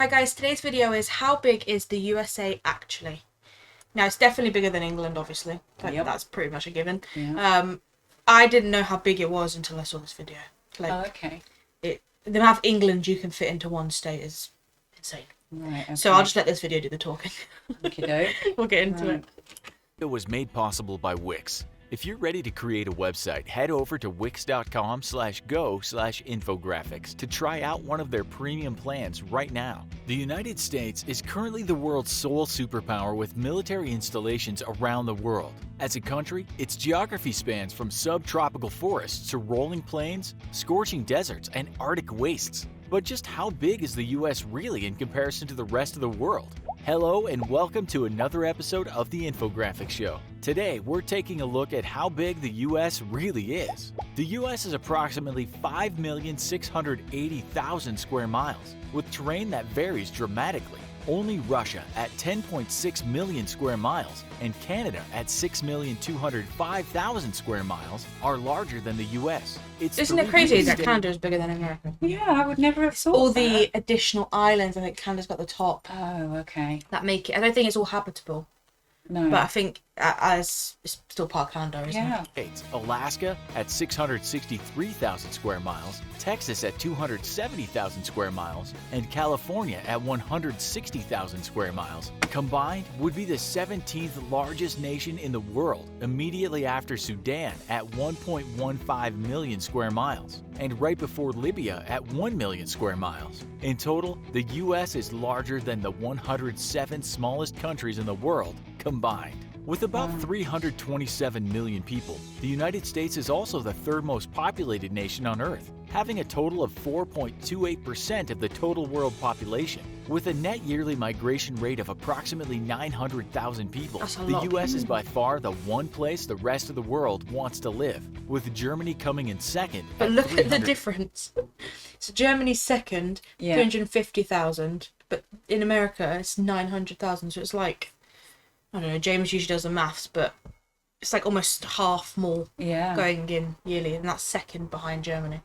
Hi guys, today's video is how big is the USA actually? Now it's definitely bigger than England, obviously. Yep. That's pretty much a given. Yeah. I didn't know how big it was until I saw this video. Okay. The amount of England you can fit into one state is insane. Right. Okay. So I'll just let this video do the talking. Okey-doke. We'll get into it. It was made possible by Wix. If you're ready to create a website, head over to wix.com/go/infographics to try out one of their premium plans right now. The United States is currently the world's sole superpower with military installations around the world. As a country, its geography spans from subtropical forests to rolling plains, scorching deserts, and Arctic wastes. But just how big is the US really in comparison to the rest of the world? Hello and welcome to another episode of the Infographics Show. Today, we're taking a look at how big the US really is. The US is approximately 5,680,000 square miles, with terrain that varies dramatically. Only Russia at 10.6 million square miles and Canada at 6,205,000 square miles are larger than the US. Isn't it crazy that Canada is bigger than America? Yeah, I would never have thought All that. the additional islands, I think Canada's got the top, Oh, okay. that make it. I don't think it's all habitable, No. but I think as it's still part of Canada, isn't yeah. it? Alaska at 663,000 square miles, Texas at 270,000 square miles, and California at 160,000 square miles. Combined would be the 17th largest nation in the world, immediately after Sudan at 1.15 million square miles, and right before Libya at 1 million square miles. In total, the US is larger than the 107 smallest countries in the world combined. With about 327 million people, the United States is also the third most populated nation on Earth, having a total of 4.28% of the total world population. With a net yearly migration rate of approximately 900,000 people, That's a the lot. US is by far the one place the rest of the world wants to live, with Germany coming in second. But look at the difference. So Germany's second, Yeah. 350,000, but in America it's 900,000. So it's like, I don't know, James usually does the maths, but it's like almost half more Yeah. going in yearly, and that's second behind Germany.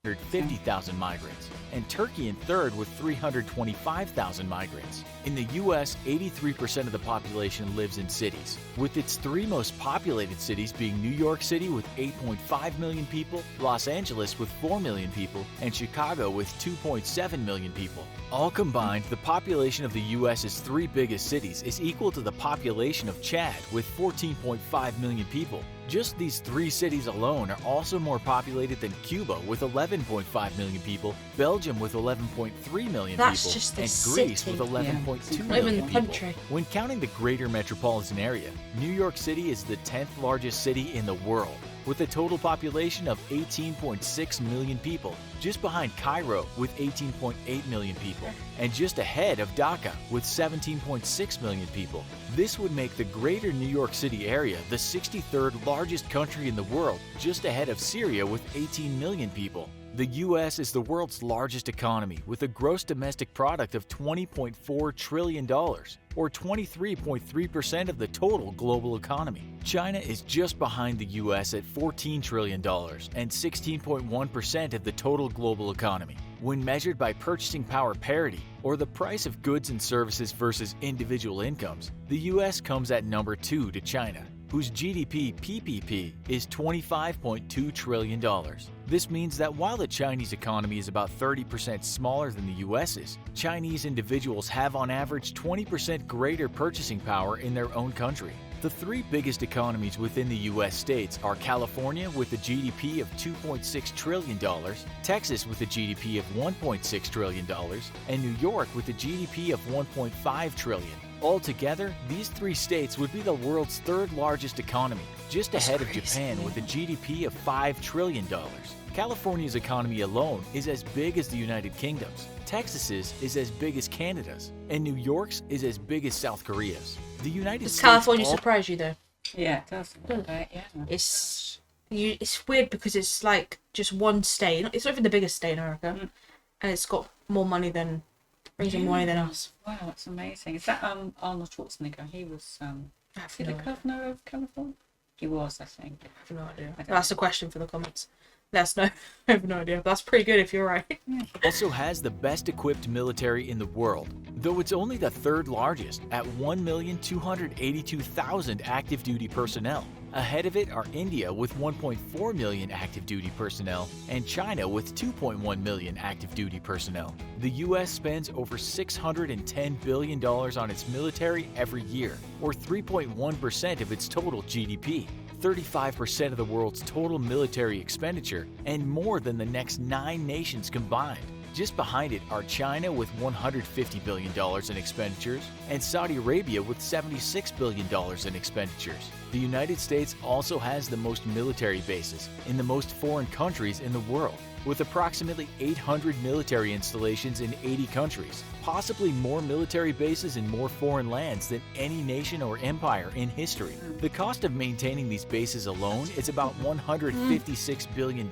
350,000 migrants, and Turkey in third with 325,000 migrants. In the US, 83% of the population lives in cities, with its three most populated cities being New York City with 8.5 million people, Los Angeles with 4 million people, and Chicago with 2.7 million people. All combined, the population of the US's three biggest cities is equal to the population of Chad with 14.5 million people. Just these three cities alone are also more populated than Cuba with 11.5 million people, Belgium with 11.3 million That's people, just the and Greece city. with 11.2 Not even million the people. country. When counting the greater metropolitan area, New York City is the 10th largest city in the world, with a total population of 18.6 million people, just behind Cairo with 18.8 million people, and just ahead of Dhaka with 17.6 million people. This would make the greater New York City area the 63rd largest country in the world, just ahead of Syria with 18 million people. The US is the world's largest economy with a gross domestic product of $20.4 trillion, or 23.3% of the total global economy. China is just behind the US at $14 trillion and 16.1% of the total global economy. When measured by purchasing power parity, or the price of goods and services versus individual incomes, the US comes at number 2 to China, whose GDP PPP is $25.2 trillion. This means that while the Chinese economy is about 30% smaller than the US's, Chinese individuals have on average 20% greater purchasing power in their own country. The three biggest economies within the US states are California with a GDP of $2.6 trillion, Texas with a GDP of $1.6 trillion, and New York with a GDP of $1.5 trillion. Altogether, these three states would be the world's third largest economy, just ahead of Japan with a GDP of $5 trillion. California's economy alone is as big as the United Kingdom's, Texas's is as big as Canada's, and New York's is as big as South Korea's. The United Does States California all- surprise you though? Yeah, it does. a little bit, yeah. It's weird because it's like just one state. It's not even the biggest state in America, and it's got more money than more money than us. Wow, that's amazing. Is that Arnold Schwarzenegger? He was I is have he no the governor of California? He was, I think. I have no idea. I don't That's a question for the comments. let us know. I have no idea. That's pretty good if you're right. Also has the best equipped military in the world, though it's only the third largest at 1,282,000 active duty personnel. Ahead of it are India with 1.4 million active duty personnel and China with 2.1 million active duty personnel. The US spends over $610 billion on its military every year, or 3.1% of its total GDP. 35% of the world's total military expenditure, and more than the next 9 nations combined. Just behind it are China with $150 billion in expenditures and Saudi Arabia with $76 billion in expenditures. The United States also has the most military bases in the most foreign countries in the world, with approximately 800 military installations in 80 countries, possibly more military bases in more foreign lands than any nation or empire in history. The cost of maintaining these bases alone is about $156 billion,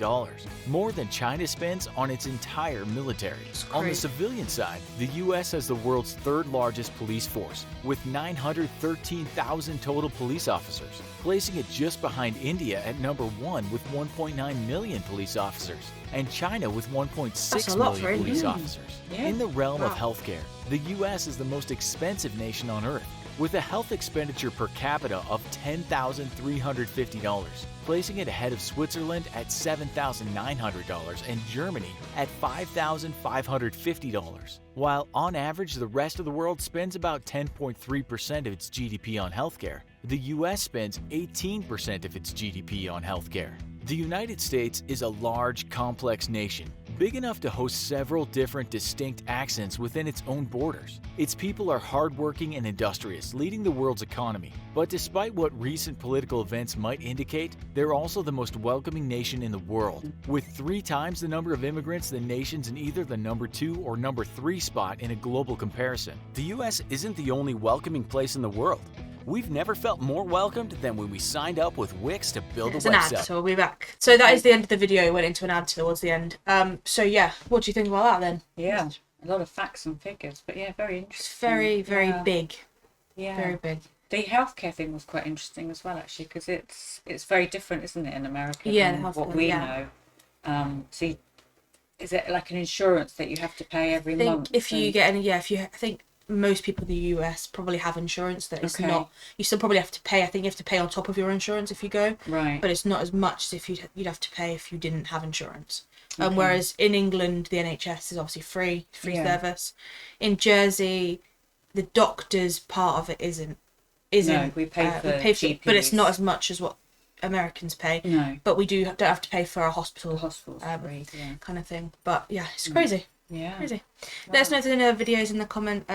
more than China spends on its entire military. On the civilian side, the U.S. has the world's third largest police force, with 913,000 total police officers, placing it just behind India at number 1 with 1.9 million police officers, and China with 1.6 million police officers. In the realm of healthcare, the U.S. is the most expensive nation on earth, with a health expenditure per capita of $10,350, placing it ahead of Switzerland at $7,900 and Germany at $5,550. While on average the rest of the world spends about 10.3% of its GDP on healthcare, the U.S. spends 18% of its GDP on healthcare. The United States is a large, complex nation, big enough to host several different distinct accents within its own borders. Its people are hardworking and industrious, leading the world's economy. But despite what recent political events might indicate, they're also the most welcoming nation in the world, with 3 times the number of immigrants than nations in either the number 2 or number 3 spot in a global comparison. The U.S. isn't the only welcoming place in the world. We've never felt more welcomed than when we signed up with Wix to build a website. It's an ad, so we'll be back. So that is the end of the video. It went into an ad towards the end. So yeah, what do you think about that then? Yeah, a lot of facts and figures, but yeah, very interesting. It's very, very big. Yeah, very big. The healthcare thing was quite interesting as well, actually, because it's very different, isn't it, in America? Yeah, than what we know. So is it like an insurance that you have to pay every month? If you get any, I think most people in the US probably have insurance that is not. You still probably have to pay. I think you have to pay on top of your insurance if you go. Right. But it's not as much as if you'd have to pay if you didn't have insurance. Whereas in England, the NHS is obviously free service. In Jersey, the doctors part of it isn't. No, we pay for GPs. But it's not as much as what Americans pay. No. But we don't have to pay for a hospital's free, kind of thing. But yeah, it's crazy. Yeah. Crazy. Let us know if there's any other videos in the comments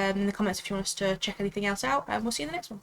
if you want us to check anything else out, and we'll see you in the next one.